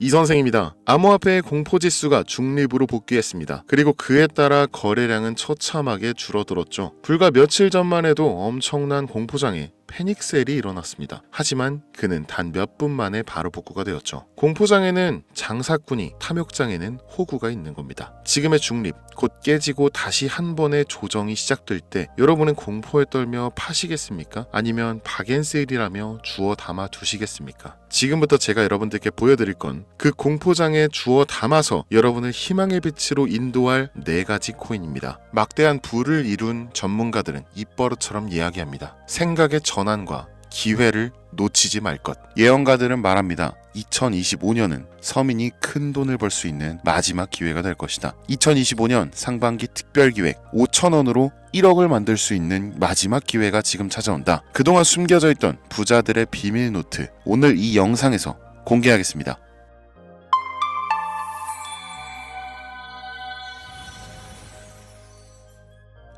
이 선생입니다. 암호화폐의 공포지수가 중립으로 복귀했습니다. 그리고 그에 따라 거래량은 처참하게 줄어들었죠. 불과 며칠 전만 해도 엄청난 공포장에 패닉셀이 일어났습니다. 하지만 그는 단 몇 분 만에 바로 복구가 되었죠. 공포장에는 장사꾼이, 탐욕장에는 호구가 있는 겁니다. 지금의 중립, 곧 깨지고 다시 한 번의 조정이 시작될 때 여러분은 공포에 떨며 파시겠습니까? 아니면 박앤세일이라며 주워 담아 두시겠습니까? 지금부터 제가 여러분들께 보여드릴 건 그 공포장에 주워 담아서 여러분을 희망의 빛으로 인도할 4가지 코인입니다. 막대한 부를 이룬 전문가들은 입버릇처럼 이야기합니다. 생각의 전환과 기회를 놓치지 말 것. 예언가들은 말합니다. 2025년은 서민이 큰 돈을 벌 수 있는 마지막 기회가 될 것이다. 2025년 상반기 특별기획 5,000원으로 1억을 만들 수 있는 마지막 기회가 지금 찾아온다. 그동안 숨겨져 있던 부자들의 비밀 노트, 오늘 이 영상에서 공개하겠습니다.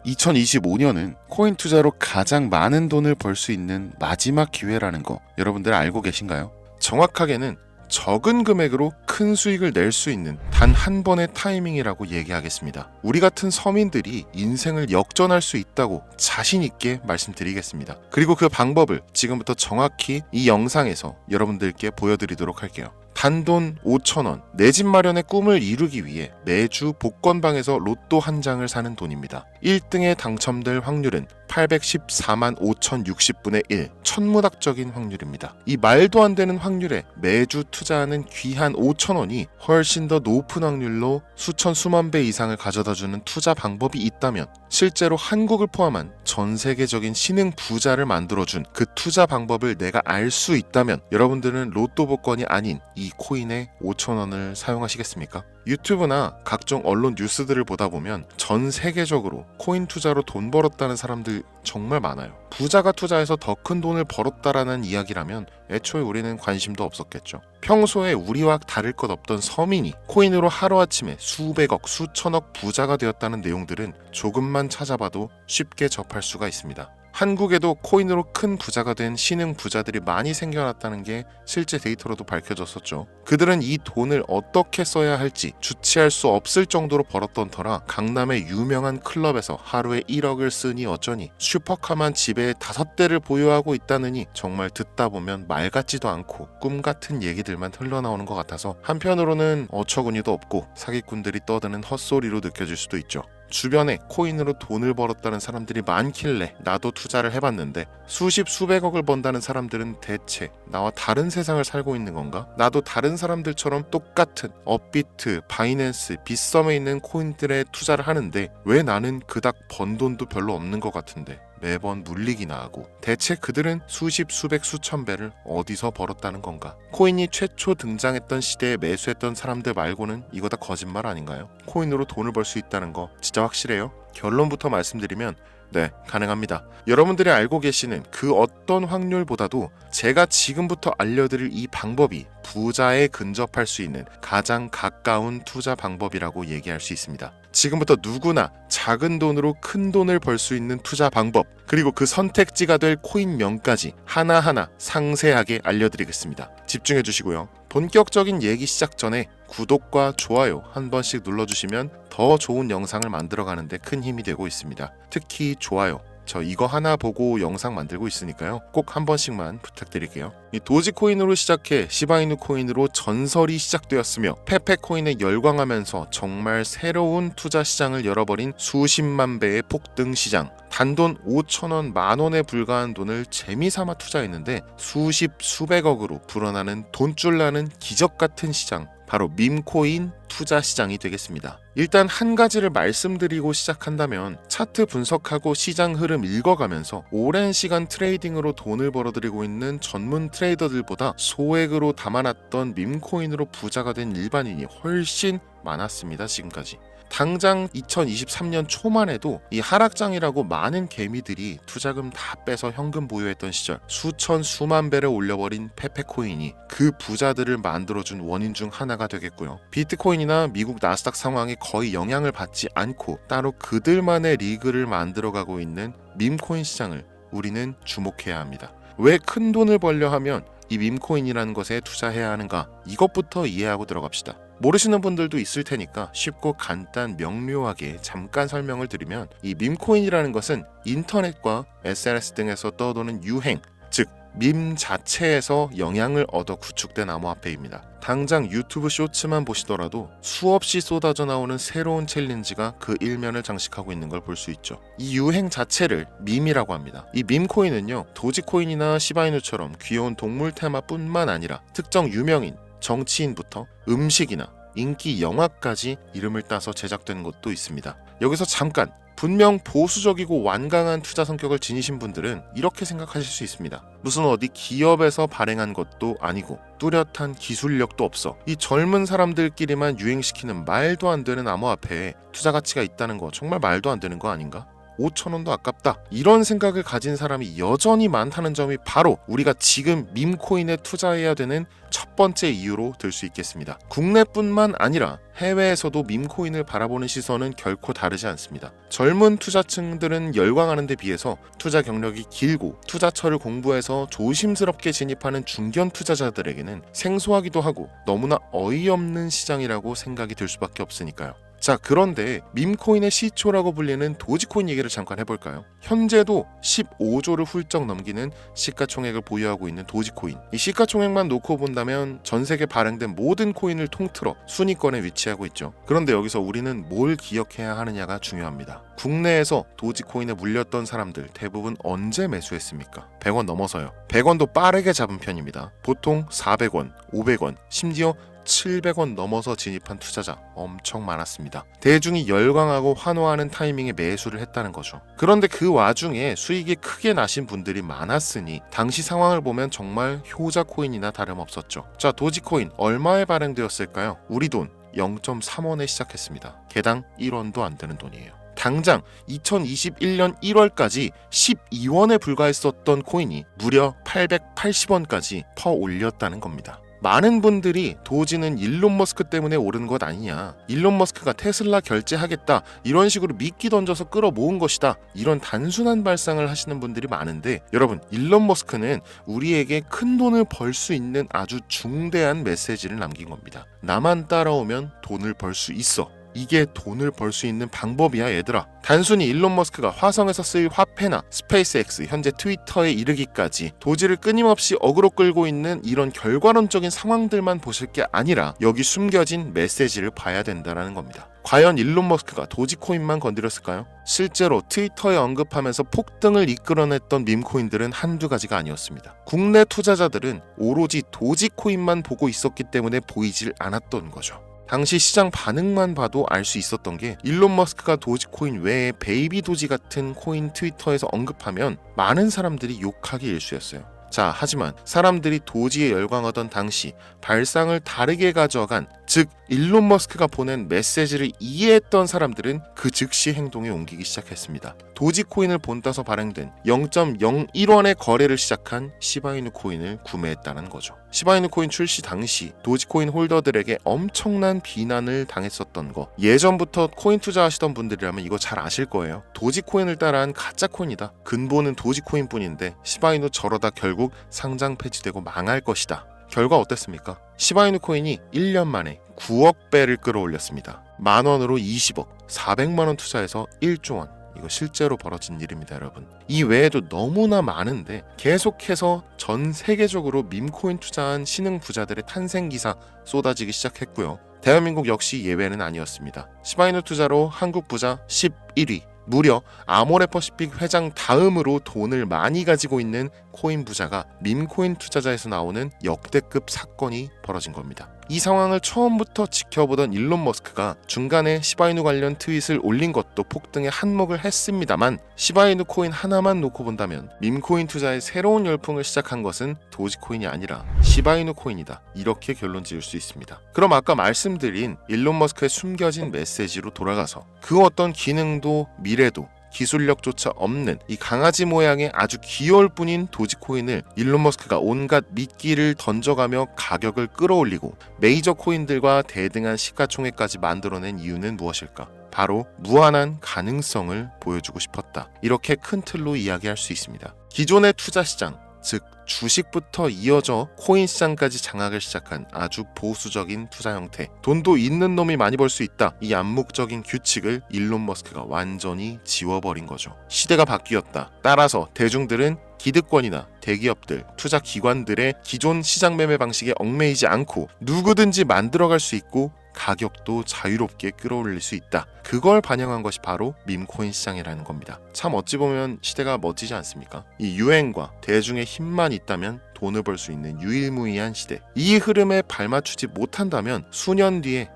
(2025년은) 코인 투자로 가장 많은 돈을 벌 수 있는 마지막 기회라는 거 여러분들 알고 계신가요? 정확하게는 적은 금액으로 큰 수익을 낼 수 있는 단 한 번의 타이밍이라고 얘기하겠습니다. 우리 같은 서민들이 인생을 역전할 수 있다고 자신 있게 말씀드리겠습니다. 그리고 그 방법을 지금부터 정확히 이 영상에서 여러분들께 보여드리도록 할게요. 단돈 5,000원, 내 집 마련의 꿈을 이루기 위해 매주 복권방에서 로또 한 장을 사는 돈입니다. 1등에 당첨될 확률은 814만 5,060분의 1, 천문학적인 확률입니다. 이 말도 안 되는 확률에 매주 투자하는 귀한 5,000원이 훨씬 더 높은 확률로 수천 수만 배 이상을 가져다주는 투자 방법이 있다면, 실제로 한국을 포함한 전 세계적인 신흥 부자를 만들어준 그 투자 방법을 내가 알 수 있다면 여러분들은 로또 복권이 아닌 이 코인의 5,000원을 사용하시겠습니까? 유튜브나 각종 언론 뉴스들을 보다 보면 전 세계적으로 코인 투자로 돈 벌었다는 사람들 정말 많아요. 부자가 투자해서 더 큰 돈을 벌었다라는 이야기라면 애초에 우리는 관심도 없었겠죠. 평소에 우리와 다를 것 없던 서민이 코인으로 하루아침에 수백억, 수천억 부자가 되었다는 내용들은 조금만 찾아봐도 쉽게 접할 수가 있습니다. 한국에도 코인으로 큰 부자가 된 신흥 부자들이 많이 생겨났다는 게 실제 데이터로도 밝혀졌었죠. 그들은 이 돈을 어떻게 써야 할지 주체할 수 없을 정도로 벌었던 터라 강남의 유명한 클럽에서 하루에 1억을 쓰니 어쩌니, 슈퍼카만 집에 5대를 보유하고 있다느니 정말 듣다 보면 말 같지도 않고 꿈 같은 얘기들만 흘러나오는 것 같아서 한편으로는 어처구니도 없고 사기꾼들이 떠드는 헛소리로 느껴질 수도 있죠. 주변에 코인으로 돈을 벌었다는 사람들이 많길래 나도 투자를 해봤는데 수십 수백억을 번다는 사람들은 대체 나와 다른 세상을 살고 있는 건가? 나도 다른 사람들처럼 똑같은 업비트, 바이낸스, 빗썸에 있는 코인들에 투자를 하는데 왜 나는 그닥 번 돈도 별로 없는 것 같은데 매번 물리기나 하고, 대체 그들은 수십, 수백, 수천 배를 어디서 벌었다는 건가? 코인이 최초 등장했던 시대에 매수했던 사람들 말고는 이거 다 거짓말 아닌가요? 코인으로 돈을 벌 수 있다는 거 진짜 확실해요? 결론부터 말씀드리면 네, 가능합니다. 여러분들이 알고 계시는 그 어떤 확률보다도 제가 지금부터 알려드릴 이 방법이 부자에 근접할 수 있는 가장 가까운 투자 방법이라고 얘기할 수 있습니다. 지금부터 누구나 작은 돈으로 큰 돈을 벌 수 있는 투자 방법, 그리고 그 선택지가 될 코인명까지 하나하나 상세하게 알려드리겠습니다. 집중해 주시고요. 본격적인 얘기 시작 전에 구독과 좋아요 한 번씩 눌러주시면 더 좋은 영상을 만들어가는데 큰 힘이 되고 있습니다. 특히 좋아요, 저 이거 하나 보고 영상 만들고 있으니까요. 꼭 한 번씩만 부탁드릴게요. 이 도지코인으로 시작해 시바이누 코인으로 전설이 시작되었으며 페페코인에 열광하면서 정말 새로운 투자 시장을 열어버린 수십만 배의 폭등 시장. 단돈 5,000원, 만원에 불과한 돈을 재미삼아 투자했는데 수십, 수백억으로 불어나는 돈줄 나는 기적 같은 시장, 바로 밈코인 투자 시장이 되겠습니다. 일단 한 가지를 말씀드리고 시작한다면, 차트 분석하고 시장 흐름 읽어가면서 오랜 시간 트레이딩으로 돈을 벌어들이고 있는 전문 트레이더들보다 소액으로 담아놨던 밈코인으로 부자가 된 일반인이 훨씬 많았습니다. 지금까지. 당장 2023년 초만 해도 이 하락장이라고 많은 개미들이 투자금 다 빼서 현금 보유했던 시절 수천 수만 배를 올려버린 페페코인이 그 부자들을 만들어준 원인 중 하나가 되겠고요. 비트코인이나 미국 나스닥 상황에 거의 영향을 받지 않고 따로 그들만의 리그를 만들어가고 있는 밈코인 시장을 우리는 주목해야 합니다. 왜 큰 돈을 벌려 하면 이 밈코인이라는 것에 투자해야 하는가? 이것부터 이해하고 들어갑시다. 모르시는 분들도 있을 테니까 쉽고 간단 명료하게 잠깐 설명을 드리면, 이 밈코인이라는 것은 인터넷과 SNS 등에서 떠도는 유행, 즉 밈 자체에서 영향을 얻어 구축된 암호화폐입니다. 당장 유튜브 쇼츠만 보시더라도 수없이 쏟아져 나오는 새로운 챌린지가 그 일면을 장식하고 있는 걸 볼 수 있죠. 이 유행 자체를 밈이라고 합니다. 이 밈코인은요, 도지코인이나 시바이누처럼 귀여운 동물 테마뿐만 아니라 특정 유명인, 정치인부터 음식이나 인기 영화까지 이름을 따서 제작된 것도 있습니다. 여기서 잠깐, 분명 보수적이고 완강한 투자 성격을 지니신 분들은 이렇게 생각하실 수 있습니다. 무슨 어디 기업에서 발행한 것도 아니고 뚜렷한 기술력도 없어. 이 젊은 사람들끼리만 유행시키는 말도 안 되는 암호화폐에 투자 가치가 있다는 거 정말 말도 안 되는 거 아닌가? 5,000원도 아깝다. 이런 생각을 가진 사람이 여전히 많다는 점이 바로 우리가 지금 밈코인에 투자해야 되는 첫 번째 이유로 들 수 있겠습니다. 국내뿐만 아니라 해외에서도 밈코인을 바라보는 시선은 결코 다르지 않습니다. 젊은 투자층들은 열광하는 데 비해서 투자 경력이 길고 투자처를 공부해서 조심스럽게 진입하는 중견 투자자들에게는 생소하기도 하고 너무나 어이없는 시장이라고 생각이 들 수밖에 없으니까요. 자, 그런데 밈코인의 시초라고 불리는 도지코인 얘기를 잠깐 해볼까요? 현재도 15조를 훌쩍 넘기는 시가총액을 보유하고 있는 도지코인. 이 시가총액만 놓고 본다면 전 세계 발행된 모든 코인을 통틀어 순위권에 위치하고 있죠. 그런데 여기서 우리는 뭘 기억해야 하느냐가 중요합니다. 국내에서 도지코인에 물렸던 사람들 대부분 언제 매수했습니까? 100원 넘어서요. 100원도 빠르게 잡은 편입니다. 보통 400원, 500원, 심지어 700원 넘어서 진입한 투자자 엄청 많았습니다. 대중이 열광하고 환호하는 타이밍에 매수를 했다는 거죠. 그런데 그 와중에 수익이 크게 나신 분들이 많았으니 당시 상황을 보면 정말 효자 코인이나 다름없었죠. 자, 도지코인 얼마에 발행되었을까요? 우리 돈 0.3원에 시작했습니다. 개당 1원도 안 되는 돈이에요. 당장 2021년 1월까지 12원에 불과했었던 코인이 무려 880원까지 퍼 올렸다는 겁니다. 많은 분들이 도지는 일론 머스크 때문에 오른 것 아니냐, 일론 머스크가 테슬라 결제하겠다 이런 식으로 미끼 던져서 끌어모은 것이다, 이런 단순한 발상을 하시는 분들이 많은데, 여러분, 일론 머스크는 우리에게 큰 돈을 벌 수 있는 아주 중대한 메시지를 남긴 겁니다. 나만 따라오면 돈을 벌 수 있어. 이게 돈을 벌 수 있는 방법이야, 얘들아. 단순히 일론 머스크가 화성에서 쓰일 화폐나 스페이스X, 현재 트위터에 이르기까지 도지를 끊임없이 어그로 끌고 있는 이런 결과론적인 상황들만 보실 게 아니라 여기 숨겨진 메시지를 봐야 된다는 겁니다. 과연 일론 머스크가 도지코인만 건드렸을까요? 실제로 트위터에 언급하면서 폭등을 이끌어냈던 밈코인들은 한두 가지가 아니었습니다. 국내 투자자들은 오로지 도지코인만 보고 있었기 때문에 보이질 않았던 거죠. 당시 시장 반응만 봐도 알 수 있었던 게, 일론 머스크가 도지코인 외에 베이비 도지 같은 코인 트위터에서 언급하면 많은 사람들이 욕하기 일쑤였어요. 자, 하지만 사람들이 도지에 열광하던 당시 발상을 다르게 가져간, 즉 일론 머스크가 보낸 메시지를 이해했던 사람들은 그 즉시 행동에 옮기기 시작했습니다. 도지코인을 본따서 발행된 0.01원의 거래를 시작한 시바이누 코인을 구매했다는 거죠. 시바이누 코인 출시 당시 도지코인 홀더들에게 엄청난 비난을 당했었던 거, 예전부터 코인 투자하시던 분들이라면 이거 잘 아실 거예요. 도지코인을 따라한 가짜 코인이다. 근본은 도지코인 뿐인데 시바이누 저러다 결국 상장 폐지되고 망할 것이다. 결과 어땠습니까? 시바이누 코인이 1년 만에 9억 배를 끌어올렸습니다. 만원으로 20억, 400만원 투자해서 1조 원. 이거 실제로 벌어진 일입니다, 여러분. 이 외에도 너무나 많은데 계속해서 전 세계적으로 밈코인 투자한 신흥 부자들의 탄생 기사 쏟아지기 시작했고요. 대한민국 역시 예외는 아니었습니다. 시바이누 투자로 한국 부자 11위, 무려 아모레퍼시픽 회장 다음으로 돈을 많이 가지고 있는 코인 부자가 밈코인 투자자에서 나오는 역대급 사건이 벌어진 겁니다. 이 상황을 처음부터 지켜보던 일론 머스크가 중간에 시바이누 관련 트윗을 올린 것도 폭등에 한몫을 했습니다만, 시바이누 코인 하나만 놓고 본다면 밈코인 투자의 새로운 열풍을 시작한 것은 도지코인이 아니라 시바이누 코인이다, 이렇게 결론 지을 수 있습니다. 그럼 아까 말씀드린 일론 머스크의 숨겨진 메시지로 돌아가서, 그 어떤 기능도 미래도 기술력조차 없는 이 강아지 모양의 아주 귀여울 뿐인 도지코인을 일론 머스크가 온갖 미끼를 던져가며 가격을 끌어올리고 메이저 코인들과 대등한 시가총액까지 만들어낸 이유는 무엇일까? 바로 무한한 가능성을 보여주고 싶었다. 이렇게 큰 틀로 이야기할 수 있습니다. 기존의 투자 시장, 즉 주식부터 이어져 코인 시장까지 장악을 시작한 아주 보수적인 투자 형태. 돈도 있는 놈이 많이 벌 수 있다. 이 암묵적인 규칙을 일론 머스크가 완전히 지워버린 거죠. 시대가 바뀌었다. 따라서 대중들은 기득권이나 대기업들, 투자 기관들의 기존 시장 매매 방식에 얽매이지 않고 누구든지 만들어갈 수 있고 가격도 자유롭게 끌어올릴 수 있다. 그걸 반영한 것이 바로 밈코인 시장이라는 겁니다. 참 어찌 보면 시대가 멋지지 않습니까? 이 유행과 대중의 힘만 있다면 돈을 벌 수 있는 유일무이한 시대. 이 흐름에 발맞추지 못한다면 수년 뒤에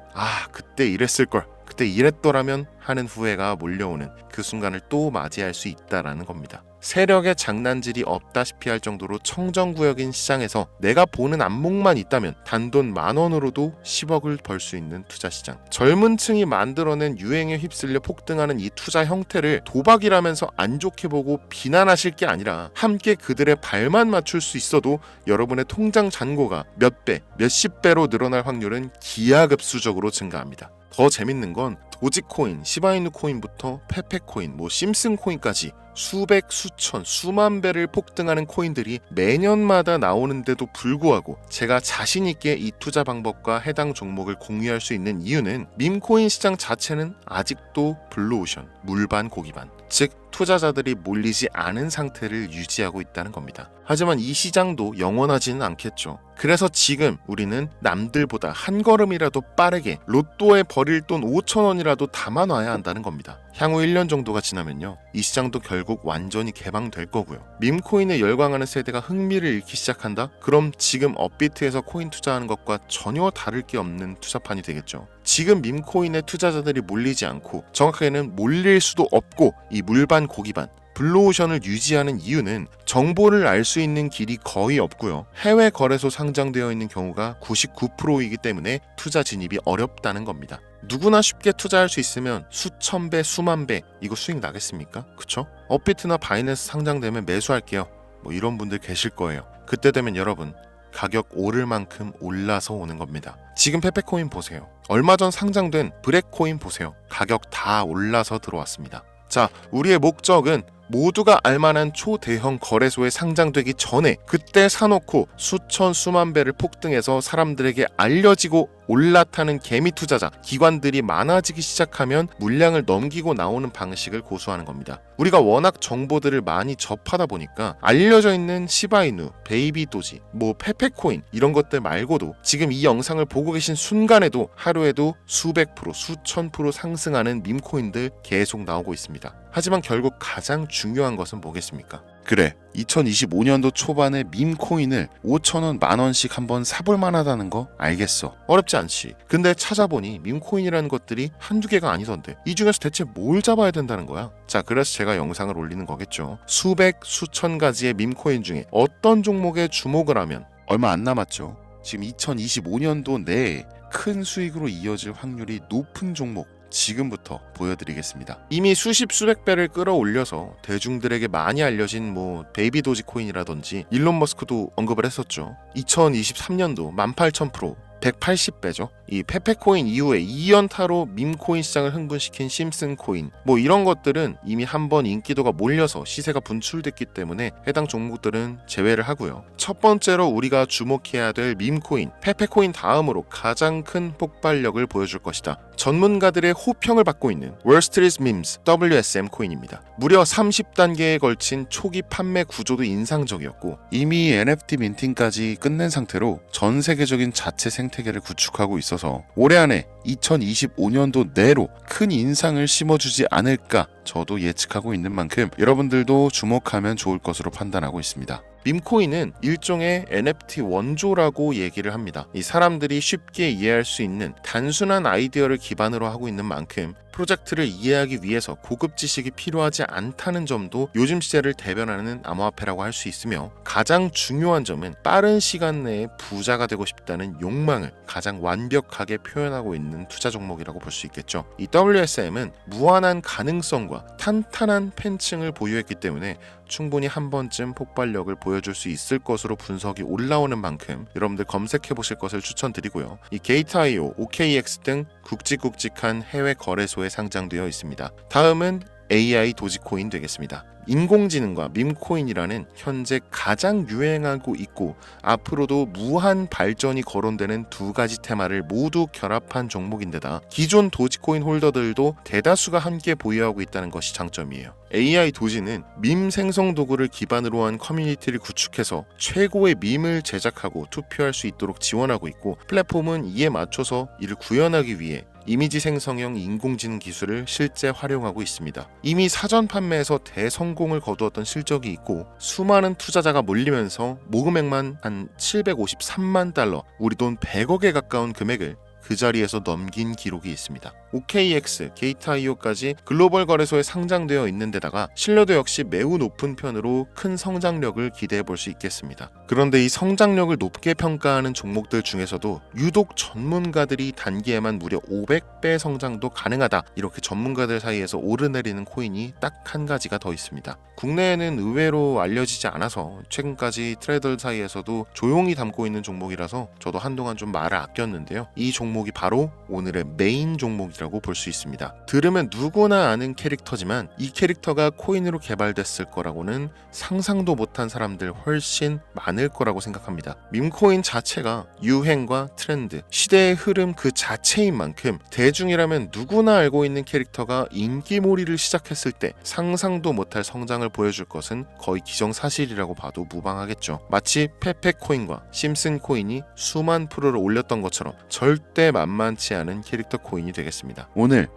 그때 이랬을걸, 그때 이랬더라면 하는 후회가 몰려오는 그 순간을 또 맞이할 수 있다라는 겁니다. 세력의 장난질이 없다시피 할 정도로 청정구역인 시장에서 내가 보는 안목만 있다면 단돈 10,000원으로도 10억을 벌 수 있는 투자시장. 젊은 층이 만들어낸 유행에 휩쓸려 폭등하는 이 투자 형태를 도박이라면서 안 좋게 보고 비난하실 게 아니라 함께 그들의 발만 맞출 수 있어도 여러분의 통장 잔고가 몇 배, 몇십 배로 늘어날 확률은 기하급수적으로 증가합니다. 더 재밌는 건 도지코인, 시바이누 코인부터 페페코인, 심슨코인까지 수백, 수천, 수만 배를 폭등하는 코인들이 매년마다 나오는데도 불구하고 제가 자신 있게 이 투자 방법과 해당 종목을 공유할 수 있는 이유는 밈코인 시장 자체는 아직도 블루오션, 물반 고기반, 즉 투자자들이 몰리지 않은 상태를 유지하고 있다는 겁니다. 하지만 이 시장도 영원하지는 않겠죠. 그래서 지금 우리는 남들보다 한 걸음이라도 빠르게 로또에 버릴 돈 5,000원이라도 담아놔야 한다는 겁니다. 향후 1년 정도가 지나면요, 이 시장도 결국 완전히 개방될 거고요. 밈코인에 열광하는 세대가 흥미를 잃기 시작한다? 그럼 지금 업비트에서 코인 투자하는 것과 전혀 다를 게 없는 투자판이 되겠죠. 지금 밈코인에 투자자들이 몰리지 않고, 정확하게는 몰릴 수도 없고, 이 물반 고기반 블루오션을 유지하는 이유는 정보를 알 수 있는 길이 거의 없고요. 해외 거래소 상장되어 있는 경우가 99%이기 때문에 투자 진입이 어렵다는 겁니다. 누구나 쉽게 투자할 수 있으면 수천 배, 수만 배 이거 수익 나겠습니까? 그쵸? 업비트나 바이낸스 상장되면 매수할게요. 이런 분들 계실 거예요. 그때 되면 여러분, 가격 오를 만큼 올라서 오는 겁니다. 지금 페페코인 보세요. 얼마 전 상장된 브렉코인 보세요. 가격 다 올라서 들어왔습니다. 자, 우리의 목적은 모두가 알만한 초대형 거래소에 상장되기 전에 그때 사놓고 수천 수만 배를 폭등해서 사람들에게 알려지고 올라타는 개미 투자자, 기관들이 많아지기 시작하면 물량을 넘기고 나오는 방식을 고수하는 겁니다. 우리가 워낙 정보들을 많이 접하다 보니까 알려져 있는 시바이누, 베이비도지, 페페코인 이런 것들 말고도 지금 이 영상을 보고 계신 순간에도 하루에도 수백 프로, 수천 프로 상승하는 밈코인들 계속 나오고 있습니다. 하지만 결국 가장 중요한 것은 뭐겠습니까? 그래, 2025년도 초반에 밈코인을 5,000원, 10,000원씩 한번 사볼 만하다는 거 알겠어. 어렵지 않지. 근데 찾아보니 밈코인이라는 것들이 한두 개가 아니던데 이 중에서 대체 뭘 잡아야 된다는 거야? 자, 그래서 제가 영상을 올리는 거겠죠. 수백, 수천 가지의 밈코인 중에 어떤 종목에 주목을 하면 얼마 안 남았죠. 지금 2025년도 내에 큰 수익으로 이어질 확률이 높은 종목 지금부터 보여드리겠습니다. 이미 수십 수백 배를 끌어올려서 대중들에게 많이 알려진 베이비 도지코인이라든지 일론 머스크도 언급을 했었죠. 2023년도 18,000%, 180배죠. 이 페페코인 이후에 2연타로 밈코인 시장을 흥분시킨 심슨코인 이런 것들은 이미 한번 인기도가 몰려서 시세가 분출됐기 때문에 해당 종목들은 제외를 하고요. 첫 번째로 우리가 주목해야 될 밈코인, 페페코인 다음으로 가장 큰 폭발력을 보여줄 것이다. 전문가들의 호평을 받고 있는 월스트리트 밈스 WSM 코인입니다. 무려 30단계에 걸친 초기 판매 구조도 인상적이었고 이미 NFT 민팅까지 끝낸 상태로 전 세계적인 자체 생태계를 구축하고 있어서 올해 안에 2025년도 내로 큰 인상을 심어주지 않을까 저도 예측하고 있는 만큼 여러분들도 주목하면 좋을 것으로 판단하고 있습니다. 밈코인은 일종의 NFT 원조라고 얘기를 합니다. 이 사람들이 쉽게 이해할 수 있는 단순한 아이디어를 기반으로 하고 있는 만큼 프로젝트를 이해하기 위해서 고급 지식이 필요하지 않다는 점도 요즘 시대를 대변하는 암호화폐라고 할 수 있으며, 가장 중요한 점은 빠른 시간 내에 부자가 되고 싶다는 욕망을 가장 완벽하게 표현하고 있는 투자 종목이라고 볼 수 있겠죠. 이 WSM은 무한한 가능성과 탄탄한 팬층을 보유했기 때문에 충분히 한 번쯤 폭발력을 보여줄 수 있을 것으로 분석이 올라오는 만큼 여러분들 검색해 보실 것을 추천드리고요. 이 게이트.io, OKX 등 굵직굵직한 해외 거래소에 상장되어 있습니다. 다음은 AI 도지코인 되겠습니다. 인공지능과 밈코인이라는 현재 가장 유행하고 있고 앞으로도 무한 발전이 거론되는 두 가지 테마를 모두 결합한 종목인데다 기존 도지코인 홀더들도 대다수가 함께 보유하고 있다는 것이 장점이에요. AI 도지는 밈 생성 도구를 기반으로 한 커뮤니티를 구축해서 최고의 밈을 제작하고 투표할 수 있도록 지원하고 있고 플랫폼은 이에 맞춰서 이를 구현하기 위해 이미지 생성형 인공지능 기술을 실제 활용하고 있습니다. 이미 사전 판매에서 대성공을 거두었던 실적이 있고 수많은 투자자가 몰리면서 모금액만 한 753만 달러, 우리 돈 100억에 가까운 금액을 그 자리에서 넘긴 기록이 있습니다. OKX, 게이트.io까지 글로벌 거래소에 상장되어 있는 데다가 신뢰도 역시 매우 높은 편으로 큰 성장력을 기대해 볼 수 있겠습니다. 그런데 이 성장력을 높게 평가하는 종목들 중에서도 유독 전문가들이 단기에만 무려 500배 성장도 가능하다, 이렇게 전문가들 사이에서 오르내리는 코인이 딱 한 가지가 더 있습니다. 국내에는 의외로 알려지지 않아서 최근까지 트레이더 사이에서도 조용히 담고 있는 종목이라서 저도 한동안 좀 말을 아꼈는데요. 이 종목이 바로 오늘의 메인 종목이라고 볼 수 있습니다. 들으면 누구나 아는 캐릭터지만 이 캐릭터가 코인으로 개발됐을 거라고는 상상도 못한 사람들 훨씬 많을 거라고 생각합니다. 밈코인 자체가 유행과 트렌드, 시대의 흐름 그 자체인 만큼 대중이라면 누구나 알고 있는 캐릭터가 인기몰이를 시작했을 때 상상도 못할 성장을 보여줄 것은 거의 기정사실이라고 봐도 무방하겠죠. 마치 페페코인과 심슨코인이 수만 프로를 올렸던 것처럼 절대 만만치 않은 캐릭터 코인이 되겠습니다. 오늘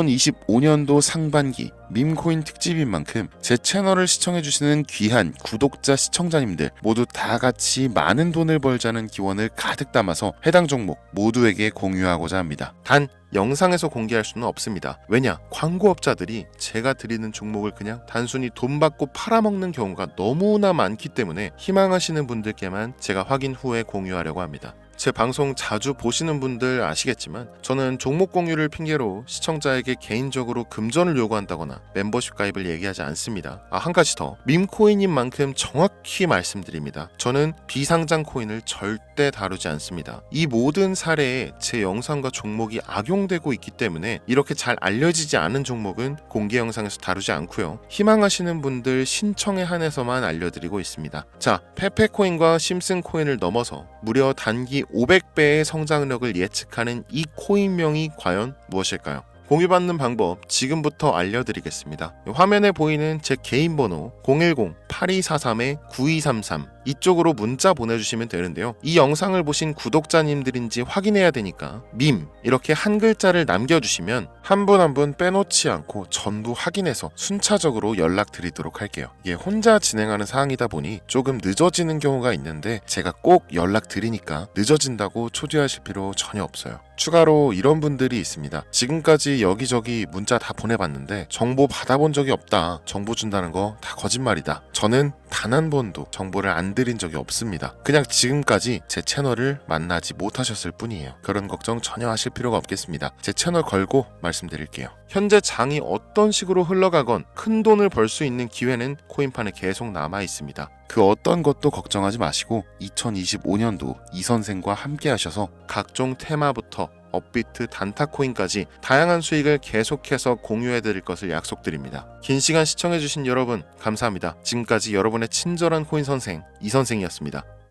2025년도 상반기 밈코인 특집인 만큼 제 채널을 시청해주시는 귀한 구독자 시청자님들 모두 다 같이 많은 돈을 벌자는 기원을 가득 담아서 해당 종목 모두에게 공유하고자 합니다. 단 영상에서 공개할 수는 없습니다. 왜냐? 광고업자들이 제가 드리는 종목을 그냥 단순히 돈 받고 팔아먹는 경우가 너무나 많기 때문에 희망하시는 분들께만 제가 확인 후에 공유하려고 합니다. 제 방송 자주 보시는 분들 아시겠지만 저는 종목 공유를 핑계로 시청자에게 개인적으로 금전을 요구한다거나 멤버십 가입을 얘기하지 않습니다. 한 가지 더, 밈코인인 만큼 정확히 말씀드립니다. 저는 비상장 코인을 절대 다루지 않습니다. 이 모든 사례에 제 영상과 종목이 악용되고 있기 때문에 이렇게 잘 알려지지 않은 종목은 공개 영상에서 다루지 않고요. 희망하시는 분들 신청에 한해서만 알려드리고 있습니다. 자, 페페코인과 심슨코인을 넘어서 무려 단기 500배의 성장력을 예측하는 이 코인명이 과연 무엇일까요? 공유받는 방법 지금부터 알려드리겠습니다. 화면에 보이는 제 개인 번호 010-8243-9233 이쪽으로 문자 보내주시면 되는데요. 이 영상을 보신 구독자님들인지 확인해야 되니까 밈 이렇게 한 글자를 남겨주시면 한 분 한 분 빼놓지 않고 전부 확인해서 순차적으로 연락드리도록 할게요. 이게 혼자 진행하는 사항이다 보니 조금 늦어지는 경우가 있는데 제가 꼭 연락드리니까 늦어진다고 초조하실 필요 전혀 없어요. 추가로 이런 분들이 있습니다. 지금까지 여기저기 문자 다 보내봤는데 정보 받아본 적이 없다. 정보 준다는 거 다 거짓말이다. 저는 단 한 번도 정보를 안 드린 적이 없습니다. 그냥 지금까지 제 채널을 만나지 못하셨을 뿐이에요. 그런 걱정 전혀 하실 필요가 없겠습니다. 제 채널 걸고 말씀드릴게요. 현재 장이 어떤 식으로 흘러가건 큰 돈을 벌 수 있는 기회는 코인판에 계속 남아 있습니다. 그 어떤 것도 걱정하지 마시고 2025년도 이 선생과 함께 하셔서 각종 테마부터 업비트, 단타코인까지 다양한 수익을 계속해서 공유해드릴 것을 약속드립니다. 긴 시간 시청해주신 여러분 감사합니다. 지금까지 여러분의 친절한 코인 선생 이선생이었습니다.